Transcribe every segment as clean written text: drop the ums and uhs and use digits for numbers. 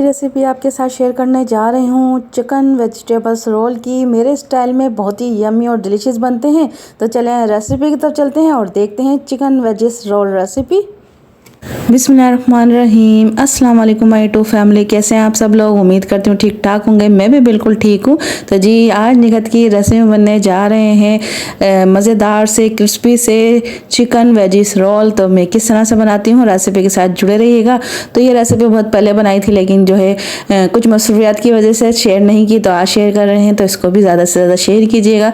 Recipe आपके साथ share करने जा रही हूँ चिकन वेजिटेबल्स रोल की। मेरे स्टाइल में बहुत ही यम्मी और डिलीशियस बनते हैं। तो चलें रेसिपी की तरफ चलते हैं और देखते हैं चिकन वेजिस रोल रेसिपी। बिस्मिल्लाहिर्रहमानिर्रहीम। अस्सलाम वालेकुम माय टू फैमिली। कैसे हैं आप सब लोग? उम्मीद करती हूँ ठीक ठाक होंगे। मैं भी बिल्कुल ठीक हूँ। तो जी आज निगत की रेसिपी बनने जा रहे हैं मज़ेदार से क्रिस्पी से चिकन वेजिस रोल। तो मैं किस तरह से बनाती हूँ रेसिपी के साथ जुड़े रहिएगा। तो ये रेसिपी बहुत पहले बनाई थी, लेकिन जो है कुछ मसरूफियात की वजह से शेयर नहीं की, तो आज शेयर कर रहे हैं। तो इसको भी ज़्यादा से ज़्यादा शेयर कीजिएगा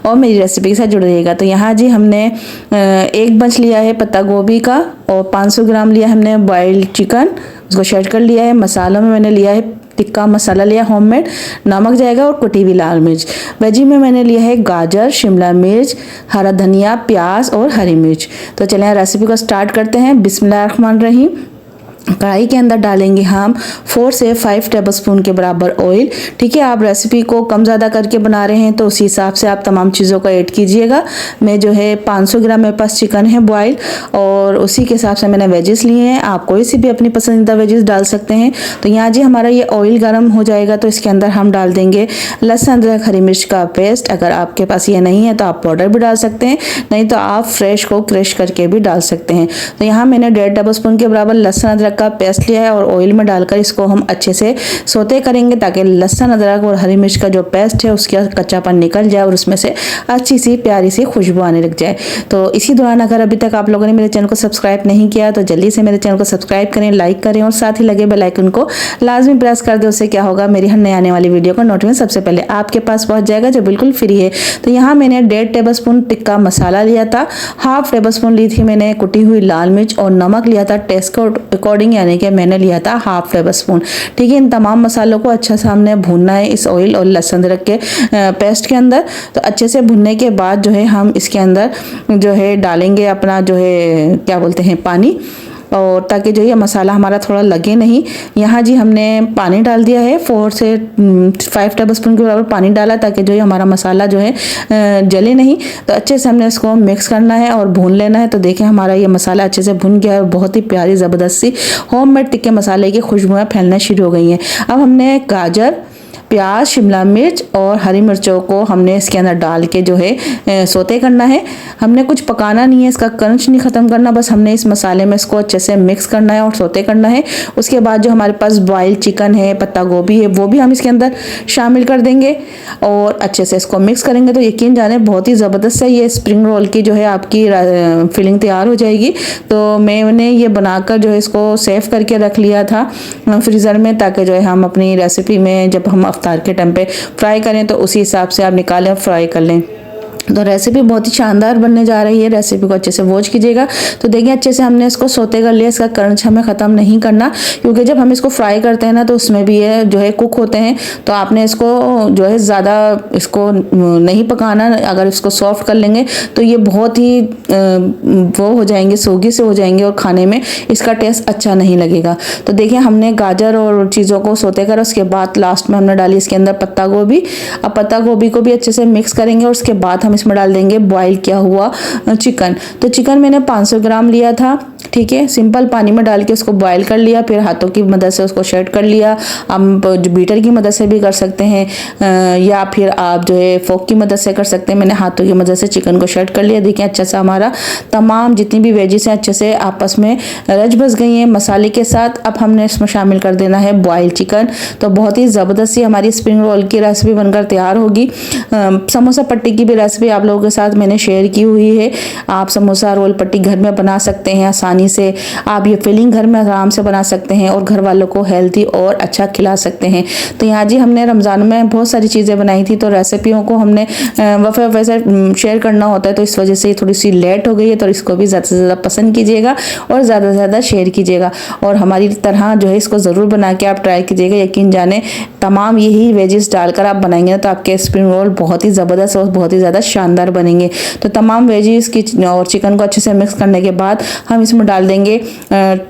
और मेरी रेसिपी के साथ जुड़े रहिएगा। तो यहाँ जी हमने एक बंच लिया है पत्ता गोभी का और 500 ग्राम लिया हमने बॉइल्ड चिकन, उसको शेड कर लिया है। मसालों में मैंने लिया है टिक्का मसाला लिया होममेड, नमक जाएगा और कुटी हुई लाल मिर्च। वेजी में मैंने लिया है गाजर, शिमला मिर्च, हरा धनिया, प्याज और हरी मिर्च। तो चलें रेसिपी को स्टार्ट करते हैं। बिस्मिल्लाहिर्रहमानिर्रहीम। कढ़ाई के अंदर डालेंगे हम 4 से 5 टेबलस्पून के बराबर ऑयल। ठीक है, आप रेसिपी को कम ज़्यादा करके बना रहे हैं तो उसी हिसाब से आप तमाम चीज़ों को ऐड कीजिएगा। मैं जो है 500 ग्राम मेरे पास चिकन है बॉयल और उसी के हिसाब से मैंने वेजिस लिए हैं। आप कोई सी भी अपनी पसंदीदा वेजिस डाल सकते हैं। तो यहाँ जी हमारा ये ऑयल गर्म हो जाएगा तो इसके अंदर हम डाल देंगे लहसुन अदरक हरी मिर्च का पेस्ट। अगर आपके पास ये नहीं है तो आप पाउडर भी डाल सकते हैं, नहीं तो आप फ्रेश को क्रश करके भी डाल सकते हैं। तो यहाँ मैंने 1.5 टेबलस्पून के बराबर लहसुन अदरक का पेस्ट लिया है और ऑयल में डालकर इसको हम अच्छे से सोते करेंगे ताकि लहसुन अदरक और हरी मिर्च का जो पेस्ट है उसका कच्चापन निकल जाए और उसमें से अच्छी सी प्यारी सी खुशबू आने लग जाए। तो इसी दौरान अगर अभी तक आप लोगों ने मेरे चैनल को सब्सक्राइब नहीं किया तो जल्दी से मेरे चैनल को सब्सक्राइब करें, लाइक करें और साथ ही लगे बेल आइकन को लाजमी प्रेस कर दें। उससे क्या होगा, मेरी हर नई आने वाली वीडियो का नोटिफिकेशन सबसे पहले आपके पास पहुंच जाएगा, जो बिल्कुल फ्री है। तो यहाँ मैंने 1.5 टेबलस्पून टिक्का मसाला लिया था, 1/2 टेबलस्पून ली थी मैंने कुटी हुई लाल मिर्च और नमक लिया था टेस्ट के अकॉर्डिंग, यानी कि मैंने लिया था 1/2 टेबलस्पून। ठीक है, इन तमाम मसालों को अच्छा से हमने भूनना है इस ऑयल और लहसुन अदरक के पेस्ट के अंदर। तो अच्छे से भुनने के बाद जो है हम इसके अंदर जो है डालेंगे अपना जो है क्या बोलते हैं पानी, और ताकि जो ये मसाला हमारा थोड़ा लगे नहीं। यहाँ जी हमने पानी डाल दिया है, 4 से 5 टेबलस्पून के बराबर पानी डाला ताकि जो ये हमारा मसाला जो है जले नहीं। तो अच्छे से हमने इसको मिक्स करना है और भून लेना है। तो देखें हमारा ये मसाला अच्छे से भुन गया है और बहुत ही प्यारी ज़बरदस्त सी होममेड टिक्के मसाले की खुशबुएँ फैलना शुरू हो गई हैं। अब हमने गाजर, प्याज, शिमला मिर्च और हरी मिर्चों को हमने इसके अंदर डाल के जो है सोते करना है। हमने कुछ पकाना नहीं है, इसका क्रंच नहीं ख़त्म करना, बस हमने इस मसाले में इसको अच्छे से मिक्स करना है और सोते करना है। उसके बाद जो हमारे पास बॉइल्ड चिकन है, पत्ता गोभी है, वो भी हम इसके अंदर शामिल कर देंगे और अच्छे से इसको मिक्स करेंगे। तो यकीन जाने बहुत ही ज़बरदस्त है ये स्प्रिंग रोल की जो है आपकी फिलिंग तैयार हो जाएगी। तो मैंने ये बनाकर जो है इसको सेव करके रख लिया था फ्रीज़र में, ताकि जो है हम अपनी रेसिपी में जब हम अफ्तार के टाइम पे फ्राई करें तो उसी हिसाब से आप निकालें फ्राई कर लें। तो रेसिपी बहुत ही शानदार बनने जा रही है। रेसिपी को अच्छे से वॉच कीजिएगा। तो देखिए अच्छे से हमने इसको सोते कर लिया, इसका क्रंच हमें ख़त्म नहीं करना, क्योंकि जब हम इसको फ्राई करते हैं ना तो उसमें भी ये जो है कुक होते हैं। तो आपने इसको जो है ज़्यादा इसको नहीं पकाना। अगर इसको सॉफ्ट कर लेंगे तो ये बहुत ही वो हो जाएंगे, सोगी से हो जाएंगे और खाने में इसका टेस्ट अच्छा नहीं लगेगा। तो देखिए हमने गाजर और चीज़ों को सोते करा, उसके बाद लास्ट में हमने डाली इसके अंदर पत्ता गोभी। अब पत्ता गोभी को भी अच्छे से मिक्स करेंगे और उसके बाद हम इसमें डाल देंगे बॉईल किया हुआ चिकन। तो चिकन मैंने 500 ग्राम लिया था। ठीक है, सिंपल पानी में डाल के उसको बॉईल कर लिया, फिर हाथों की मदद से उसको शेड कर लिया। हम बीटर की मदद से भी कर सकते हैं या फिर आप जो है फोक की मदद से कर सकते हैं। मैंने हाथों की मदद से चिकन को शेड कर लिया। देखिए अच्छा सा हमारा तमाम जितनी भी वेजिस हैं अच्छे से आपस में रच बस गई हैं मसाले के साथ। अब हमने इसमें शामिल कर देना है बॉइल्ड चिकन। तो बहुत ही ज़बरदस्त सी हमारी स्प्रिंग रोल की रेसिपी बनकर तैयार होगी। समोसा पट्टी की भी रेसिपी आप लोगों के साथ मैंने शेयर की हुई है। आप समोसा रोल पट्टी घर में बना सकते हैं आसानी से। आप ये फिलिंग घर में आराम से बना सकते हैं और घर वालों को हेल्दी और अच्छा खिला सकते हैं। तो यहाँ जी हमने रमज़ान में बहुत सारी चीज़ें बनाई थी, तो रेसिपियों को हमने वैसे शेयर करना होता है, तो इस वजह से थोड़ी सी लेट हो गई है। तो इसको भी ज़्यादा से ज़्यादा पसंद कीजिएगा और ज़्यादा से ज़्यादा शेयर कीजिएगा और हमारी तरह जो है इसको ज़रूर बना के आप ट्राई कीजिएगा। यकीन जाने तमाम यही वेजिस डालकर आप बनाएंगे तो आपके स्प्रिंग रोल बहुत ही ज़बरदस्त और बहुत ही ज़्यादा शानदार बनेंगे। तो तमाम वेजीज की और चिकन को अच्छे से मिक्स करने के बाद हम इसमें डाल देंगे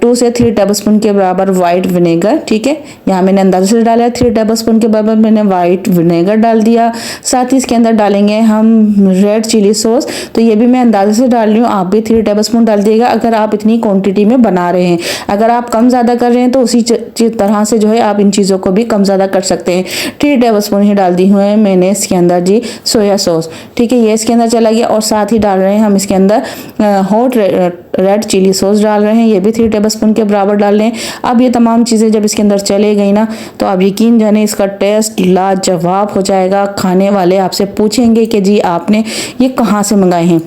2 से 3 टेबलस्पून के बराबर वाइट विनेगर। ठीक है, यहाँ मैंने अंदाजे से डाला है 3 टेबलस्पून के बराबर मैंने वाइट विनेगर डाल दिया। साथ ही इसके अंदर डालेंगे हम रेड चिली सॉस, तो ये भी मैं अंदाजे से डाल रही हूँ, आप भी 3 टेबलस्पून डाल दिएगा अगर आप इतनी क्वांटिटी में बना रहे हैं। अगर आप कम ज़्यादा कर रहे हैं तो उसी तरह से जो है आप इन चीज़ों को भी कम ज़्यादा कर सकते हैं। 3 टेबलस्पून ही डाल दी हुई है मैंने इसके अंदर जी सोया सॉस। ठीक है, ये इसके अंदर चला गया और साथ ही डाल रहे हैं हम इसके अंदर हॉट रेड चिली सॉस डाल रहे हैं, ये भी 3 टेबलस्पून के बराबर डाल लें। अब ये तमाम चीज़ें जब इसके अंदर चले गई ना तो आप यकीन जाने इसका टेस्ट लाजवाब हो जाएगा। खाने वाले आपसे पूछेंगे कि जी आपने ये कहाँ से मंगाए हैं।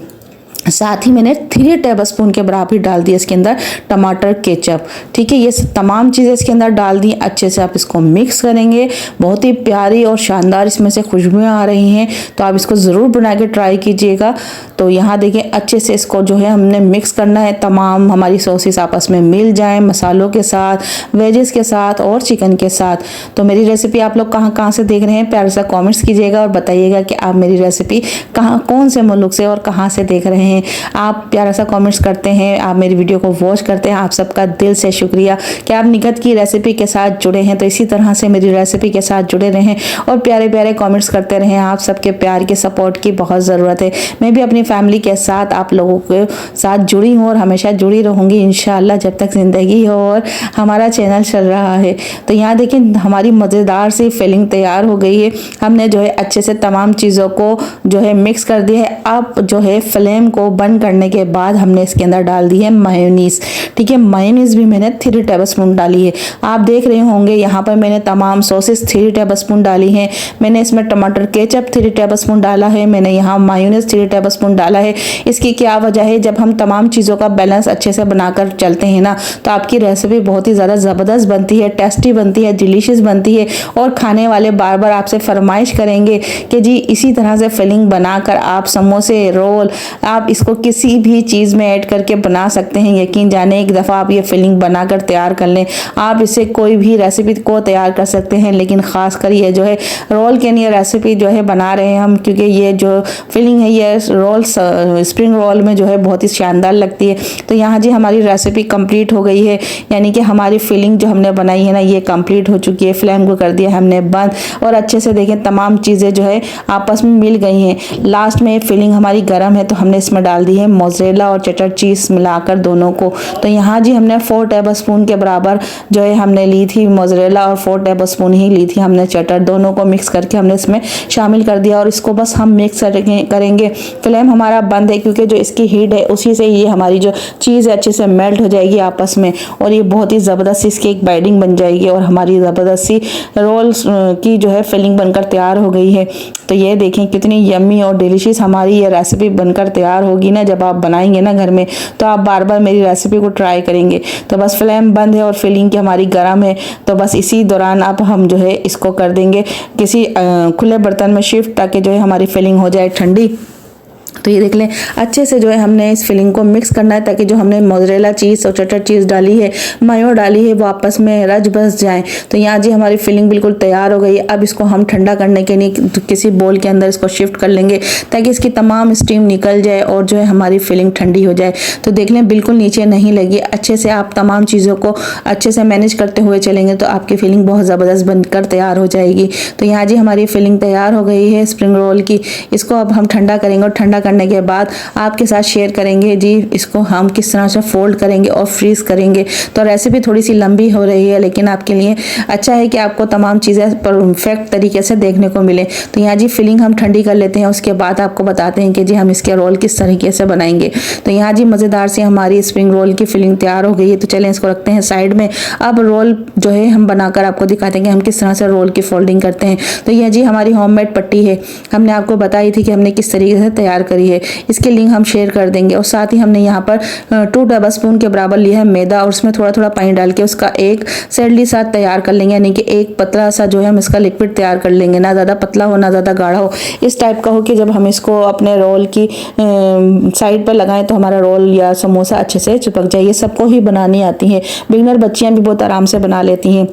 साथ ही मैंने 3 टेबलस्पून के बराबर डाल दिया इसके अंदर टमाटर केचप। ठीक है, ये तमाम चीज़ें इसके अंदर डाल दी, अच्छे से आप इसको मिक्स करेंगे। बहुत ही प्यारी और शानदार इसमें से खुशबुएं आ रही हैं, तो आप इसको ज़रूर बना के ट्राई कीजिएगा। तो यहाँ देखिए अच्छे से इसको जो है हमने मिक्स करना है, तमाम हमारी सॉसेस आपस में मिल जाएं मसालों के साथ, वेजेस के साथ और चिकन के साथ। तो मेरी रेसिपी आप लोग कहाँ कहाँ से देख रहे हैं प्यार सा कॉमेंट्स कीजिएगा और बताइएगा कि आप मेरी रेसिपी कौन से मुल्क से और कहाँ से देख रहे हैं। आप प्यारा सा कमेंट्स करते हैं, आप मेरी वीडियो को वॉच करते हैं, आप सबका दिल से शुक्रिया कि आप निखत की रेसिपी के साथ जुड़े हैं। तो इसी तरह से मेरी रेसिपी के साथ जुड़े रहें और प्यारे प्यारे कमेंट्स करते रहें। आप सबके प्यार के सपोर्ट की बहुत ज़रूरत है। मैं भी अपनी फैमिली के साथ आप लोगों के साथ जुड़ी हूँ और हमेशा जुड़ी रहूँगी इंशाल्लाह जब तक ज़िंदगी हो और हमारा चैनल चल रहा है। तो यहाँ देखिए हमारी मज़ेदार सी फिलिंग तैयार हो गई है। हमने जो है अच्छे से तमाम चीज़ों को जो है मिक्स कर दिया है। अब जो है फ्लेम को बंद करने के बाद हमने इसके अंदर डाल दी है मायोनीज। ठीक है, मायोनीज भी मैंने 3 टेबलस्पून डाली है। आप देख रहे होंगे यहाँ पर मैंने तमाम सॉसेस 3 टेबलस्पून डाली हैं। मैंने इसमें टमाटर केचप 3 टेबलस्पून डाला है, मैंने यहाँ मायोनीज 3 टेबलस्पून डाला है। इसकी क्या वजह है, जब हम तमाम चीज़ों का बैलेंस अच्छे से बनाकर चलते हैं ना तो आपकी रेसिपी बहुत ही ज़्यादा ज़बरदस्त बनती है, टेस्टी बनती है, डिलीशियस बनती है और खाने वाले बार बार आपसे फरमाइश करेंगे कि जी इसी तरह से फिलिंग बनाकर आप समोसे, रोल, आप इसको किसी भी चीज़ में ऐड करके बना सकते हैं। यकीन जाने एक दफ़ा आप ये फिलिंग बनाकर तैयार कर लें, आप इससे कोई भी रेसिपी को तैयार कर सकते हैं। लेकिन ख़ास कर ये जो है रोल के लिए रेसिपी जो है बना रहे हैं हम, क्योंकि ये जो फिलिंग है ये रोल स्प्रिंग रोल में जो है बहुत ही शानदार लगती है। तो यहाँ जी हमारी रेसिपी कंप्लीट हो गई है, यानी कि हमारी फिलिंग जो हमने बनाई है ना ये कंप्लीट हो चुकी है। फ्लेम को कर दिया हमने बंद और अच्छे से देखें तमाम चीज़ें जो है आपस में मिल गई हैं। लास्ट में फिलिंग हमारी गर्म है तो हमने इसमें डाल दी है मोज़रेला और चटर चीज़ मिलाकर दोनों को। तो यहाँ जी हमने 4 टेबलस्पून के बराबर जो है हमने ली थी मोज़रेला और 4 टेबलस्पून ही ली थी हमने चटर, दोनों को मिक्स करके हमने इसमें शामिल कर दिया और इसको बस हम मिक्स करेंगे। फ्लेम हमारा बंद है क्योंकि जो इसकी हीट है उसी से ये हमारी जो चीज़ है अच्छे से मेल्ट हो जाएगी आपस में और ये बहुत ही ज़बरदस्त इसकी एक बाइडिंग बन जाएगी और हमारी ज़बरदस्त सी रोल्स की जो है फिलिंग बनकर तैयार हो गई है। तो ये देखें कितनी यम्मी और डिलीशियस हमारी ये रेसिपी बनकर तैयार होगी ना। जब आप बनाएंगे ना घर में तो आप बार बार मेरी रेसिपी को ट्राई करेंगे। तो बस फ्लेम बंद है और फिलिंग की हमारी गर्म है, तो बस इसी दौरान अब हम जो है इसको कर देंगे किसी खुले बर्तन में शिफ्ट ताकि जो है हमारी फिलिंग हो जाए ठंडी। तो ये देख लें अच्छे से जो है हमने इस फिलिंग को मिक्स करना है ताकि जो हमने मोज़रेला चीज़ और चटर चीज़ डाली है, मायो डाली है, वो आपस में रच बस जाए। तो यहाँ जी हमारी फिलिंग बिल्कुल तैयार हो गई है। अब इसको हम ठंडा करने के लिए किसी बोल के अंदर इसको शिफ्ट कर लेंगे ताकि इसकी तमाम स्टीम निकल जाए और जो है हमारी फिलिंग ठंडी हो जाए। तो देख लें बिल्कुल नीचे नहीं लगी। अच्छे से आप तमाम चीज़ों को अच्छे से मैनेज करते हुए चलेंगे तो आपकी फिलिंग बहुत ज़बरदस्त बनकर तैयार हो जाएगी। तो यहाँ जी हमारी फिलिंग तैयार हो गई है स्प्रिंग रोल की। इसको अब हम ठंडा करेंगे और ठंडा करने के बाद आपके साथ शेयर करेंगे जी इसको हम किस तरह से फोल्ड करेंगे और फ्रीज करेंगे। तो रेसिपी थोड़ी सी लंबी हो रही है लेकिन आपके लिए अच्छा है कि आपको तमाम चीज़ें परफेक्ट तरीके से देखने को मिले। तो यहाँ जी फिलिंग हम ठंडी कर लेते हैं, उसके बाद आपको बताते हैं कि जी हम इसके रोल किस तरीके से बनाएंगे। तो यहाँ जी मज़ेदार से हमारी स्प्रिंग रोल की फिलिंग तैयार हो गई है। तो चलें इसको रखते हैं साइड में। अब रोल जो है हम बनाकर आपको दिखाते हैं कि हम किस तरह से रोल की फोल्डिंग करते हैं। तो यह जी हमारी होममेड पट्टी है, हमने आपको बताई थी कि हमने किस तरीके से तैयार करी है। इसके लिंक हम शेयर कर देंगे। और साथ ही हमने यहाँ पर 2 टेबलस्पून के बराबर लिया है मैदा और उसमें थोड़ा थोड़ा पानी डाल के उसका एक सैडली साथ तैयार कर लेंगे, यानी कि एक पतला सा जो है हम इसका लिक्विड तैयार कर लेंगे। ना ज़्यादा पतला हो ना ज़्यादा गाढ़ा हो, इस टाइप का हो कि जब हम इसको अपने रोल की साइड पर लगाएं तो हमारा रोल या समोसा अच्छे से चिपक जाए। ये सबको ही बनानी आती है, बिगनर बच्चियाँ भी बहुत आराम से बना लेती हैं।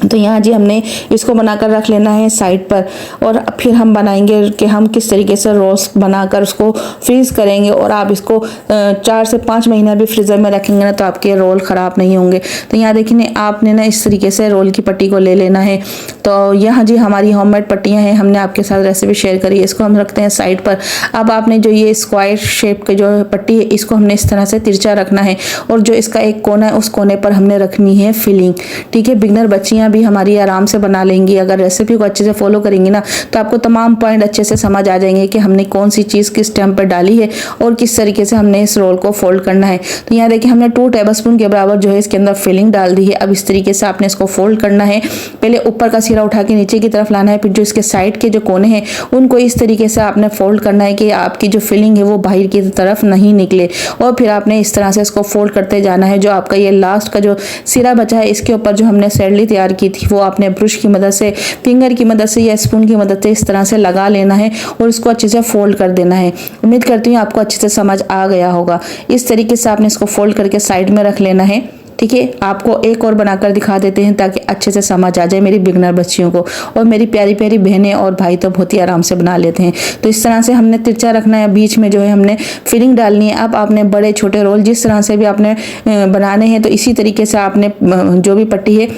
तो यहाँ जी हमने इसको बनाकर रख लेना है साइड पर, और फिर हम बनाएंगे कि हम किस तरीके से रोल्स बनाकर उसको फ्रीज़ करेंगे। और आप इसको 4 से 5 महीना भी फ्रीज़र में रखेंगे ना तो आपके रोल ख़राब नहीं होंगे। तो यहाँ देखिए आपने ना इस तरीके से रोल की पट्टी को ले लेना है। तो यहाँ जी हमारी होममेड पट्टियाँ हैं, हमने आपके साथ रेसिपी शेयर करी है, इसको हम रखते हैं साइड पर। अब आपने जो ये स्क्वायर शेप के जो पट्टी है इसको हमने इस तरह से तिरछा रखना है, और जो इसका एक कोना है उस कोने पर हमने रखनी है फिलिंग। ठीक है, बिगनर बच्चियाँ भी हमारी आराम से बना लेंगी। अगर रेसिपी को अच्छे से फॉलो करेंगी ना तो आपको तमाम पॉइंट अच्छे से समझ आ जाएंगे कि हमने कौन सी चीज़ किस टाइम पर डाली है और किस तरीके से हमने इस रोल को फोल्ड करना है। तो यहाँ देखिए हमने 2 टेबलस्पून के बराबर जो है इसके अंदर फिलिंग डाल दी है। अब इस तरीके से आपने इसको फोल्ड करना है। पहले ऊपर का सिरा उठा के नीचे की तरफ लाना है, फिर जो इसके साइड के जो कोने हैं उनको इस तरीके से आपने फोल्ड करना है कि आपकी जो फिलिंग है वो बाहर की तरफ नहीं निकले। और फिर आपने इस तरह से इसको फोल्ड करते जाना है। जो आपका ये लास्ट का जो सिरा बचा है इसके ऊपर जो हमने सैडली तैयार की थी वो आपने ब्रश की मदद से, फिंगर की मदद से या स्पून की मदद से इस तरह से लगा लेना है और इसको अच्छे से फोल्ड कर देना है। उम्मीद करती हूँ आपको अच्छे से समझ आ गया होगा। इस तरीके से आपने इसको फोल्ड करके साइड में रख लेना है। ठीक है, आपको एक और बनाकर दिखा देते हैं ताकि अच्छे से समझ आ जाए मेरी बिगनर बच्चियों को। और मेरी प्यारी प्यारी बहनें और भाई तो बहुत ही आराम से बना लेते हैं। तो इस तरह से हमने तिरछा रखना है, बीच में जो है हमने फिलिंग डालनी है। अब आपने बड़े छोटे रोल जिस तरह से भी आपने बनाने हैं तो इसी तरीके से आपने जो भी पट्टी है,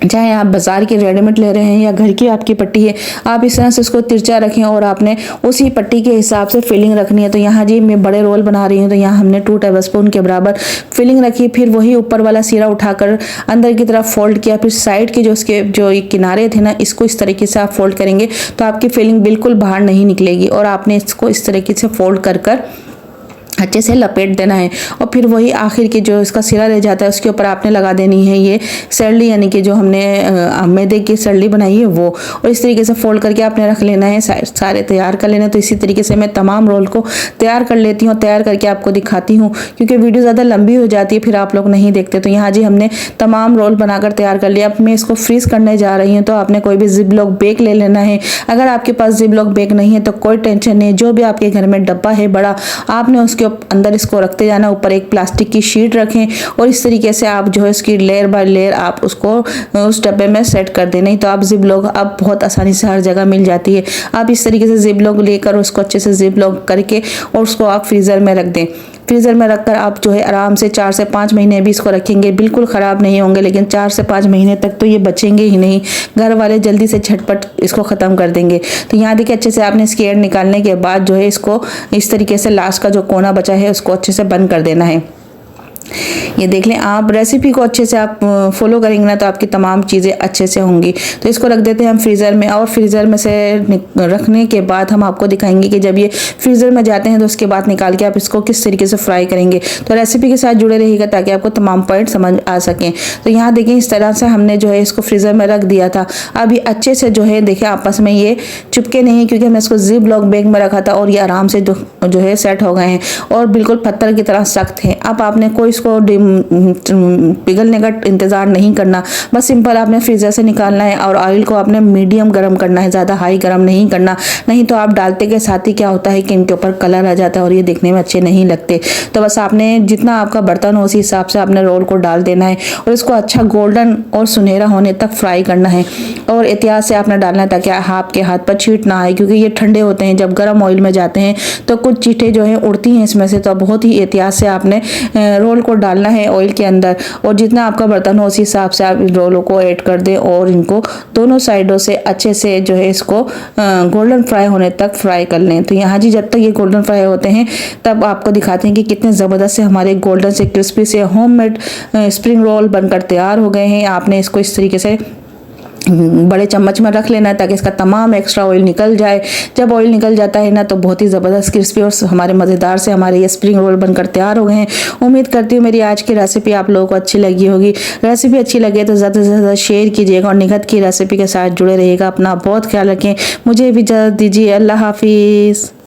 चाहे आप बाज़ार की रेडीमेड ले रहे हैं या घर की आपकी पट्टी है, आप इस तरह से उसको तिरछा रखें और आपने उसी पट्टी के हिसाब से फिलिंग रखनी है। तो यहाँ जी मैं बड़े रोल बना रही हूँ तो यहाँ हमने 2 टेबलस्पून के बराबर फिलिंग रखी, फिर वही ऊपर वाला सिरा उठाकर अंदर की तरफ फोल्ड किया, फिर साइड के जो उसके जो किनारे थे ना इसको इस तरीके से आप फोल्ड करेंगे तो आपकी फिलिंग बिल्कुल बाहर नहीं निकलेगी। और आपने इसको इस तरीके से फोल्ड कर अच्छे से लपेट देना है। और फिर वही आखिर की जो इसका सिरा रह जाता है उसके ऊपर आपने लगा देनी है ये सरली, यानी कि जो हमने मैदे की सरली बनाई है वो। और इस तरीके से फोल्ड करके आपने रख लेना है, सारे तैयार कर लेना। तो इसी तरीके से मैं तमाम रोल को तैयार कर लेती हूँ, तैयार करके आपको दिखाती हूँ क्योंकि वीडियो ज़्यादा लंबी हो जाती है फिर आप लोग नहीं देखते। तो यहाँ जी हमने तमाम रोल बनाकर तैयार कर लिया। अब मैं इसको फ्रीज़ करने जा रही हूँ। तो आपने कोई भी जिप लॉक बैग ले लेना है। अगर आपके पास जिप लॉक बैग नहीं है तो कोई टेंशन नहीं, जो भी आपके घर में डब्बा है बड़ा, आपने उसके अंदर इसको रखते जाना। ऊपर एक प्लास्टिक की शीट रखें और इस तरीके से आप जो है इसकी लेयर बाय लेयर आप उसको उस डब्बे में सेट कर दें। नहीं तो आप जिप लॉक अब बहुत आसानी से हर जगह मिल जाती है। आप इस तरीके से जिप लॉक लेकर उसको अच्छे से जिप लॉक करके और उसको आप फ्रीज़र में रख दें। फ्रीज़र में रखकर आप जो है आराम से 4 से 5 महीने भी इसको रखेंगे, बिल्कुल ख़राब नहीं होंगे। लेकिन 4 से 5 महीने तक तो ये बचेंगे ही नहीं, घर वाले जल्दी से झटपट इसको ख़त्म कर देंगे। तो यहाँ देखिए अच्छे से आपने इसकी एयर निकालने के बाद जो है इसको इस तरीके से लास्ट का जो कोना बचा है उसको अच्छे से बंद कर देना है। ये देख लें, आप रेसिपी को अच्छे से आप फॉलो करेंगे ना तो आपकी तमाम चीज़ें अच्छे से होंगी। तो इसको रख देते हैं हम फ्रीज़र में। और फ्रीज़र में से रखने के बाद हम आपको दिखाएंगे कि जब ये फ्रीज़र में जाते हैं तो उसके बाद निकाल के आप इसको किस तरीके से फ्राई करेंगे। तो रेसिपी के साथ जुड़े रहिएगा ताकि आपको तमाम पॉइंट समझ आ सकें। तो यहाँ देखिए इस तरह से हमने जो है इसको फ्रीज़र में रख दिया था। अब ये अच्छे से जो है देखिए आपस में ये चिपके नहीं क्योंकि हमने इसको जिप लॉक बैग में रखा था और ये आराम से जो है सेट हो गए हैं और बिल्कुल पत्थर की तरह सख्त है। अब आपने कोई इसको पिघलने का इंतज़ार नहीं करना, बस सिंपल आपने फ्रीज़र से निकालना है और ऑयल को आपने मीडियम गर्म करना है, ज़्यादा हाई गर्म नहीं करना। नहीं तो आप डालते के साथ ही क्या होता है कि इनके ऊपर कलर आ जाता है और ये देखने में अच्छे नहीं लगते। तो बस आपने जितना आपका बर्तन हो उसी हिसाब से आपने रोल को डाल देना है और इसको अच्छा गोल्डन और सुनहरा होने तक फ्राई करना है। और एहतियात से आपने डालना है ताकि आपके हाथ पर छींट ना आए क्योंकि ये ठंडे होते हैं, जब गर्म ऑयल में जाते हैं तो कुछ चीटें जो है उड़ती हैं इसमें से। तो बहुत ही एहतियात से आपने रोल को डालना है ऑयल के अंदर और जितना आपका बर्तन हो उसी हिसाब से आप रोलों को ऐड कर दें और इनको दोनों साइडों से अच्छे से जो है इसको गोल्डन फ्राई होने तक फ्राई कर लें। तो यहाँ जी जब तक ये गोल्डन फ्राई होते हैं तब आपको दिखाते हैं कि कितने ज़बरदस्त से हमारे गोल्डन से क्रिस्पी से होममेड स्प्रिंग रोल बनकर तैयार हो गए हैं। आपने इसको इस तरीके से बड़े चम्मच में रख लेना है ताकि इसका तमाम एक्स्ट्रा ऑयल निकल जाए। जब ऑयल निकल जाता है ना तो बहुत ही ज़बरदस्त क्रिस्पी और हमारे मज़ेदार से हमारे ये स्प्रिंग रोल बनकर तैयार हो गए हैं। उम्मीद करती हूँ मेरी आज की रेसिपी आप लोगों को अच्छी लगी होगी। रेसिपी अच्छी लगे तो ज़्यादा से ज़्यादा शेयर कीजिएगा और निखत की रेसिपी के साथ जुड़े रहिएगा। अपना बहुत ख्याल रखें। मुझे भी इजाज़त दीजिए। अल्लाह हाफिज़।